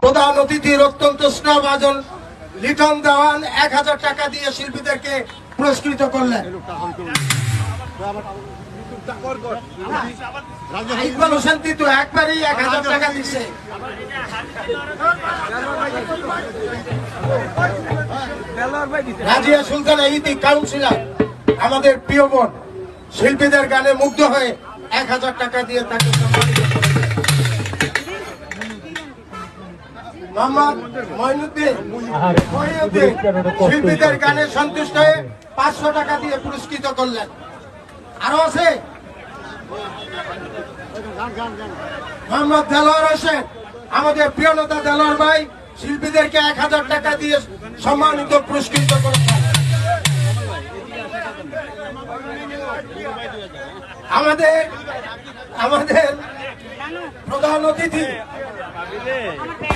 প্রধান অতিথির অত্যন্ত স্নেহভাজন লিটন দেওয়ান 1000 টাকা দিয়ে শিল্পীদেরকে পুরস্কৃত করলেন। ইকবাল হোসেন তিতু একবারই 1000 টাকা দিচ্ছে। রাজিয়া সুলতানা ইতি কাউন্সিলর আমাদের প্রিয় বোন শিল্পীদের গানে মুগ্ধ হয়ে 1000 টাকা দিয়ে তাকে সম্মানিত করেছেন। মোহাম্মদ মঈনুদ্দিন শিল্পীদের গানে সন্তুষ্ট হয়ে 500 টাকা দিয়ে পুরস্কৃত করলেন। আরো আছে মোহাম্মদ দেলোয়ার হোসেন আমাদের প্রিয় নেতা দেলোয়ার ভাই শিল্পীদেরকে 1000 টাকা দিয়ে সম্মানিত পুরস্কৃত করেছেন। আমাদের প্রধান অতিথি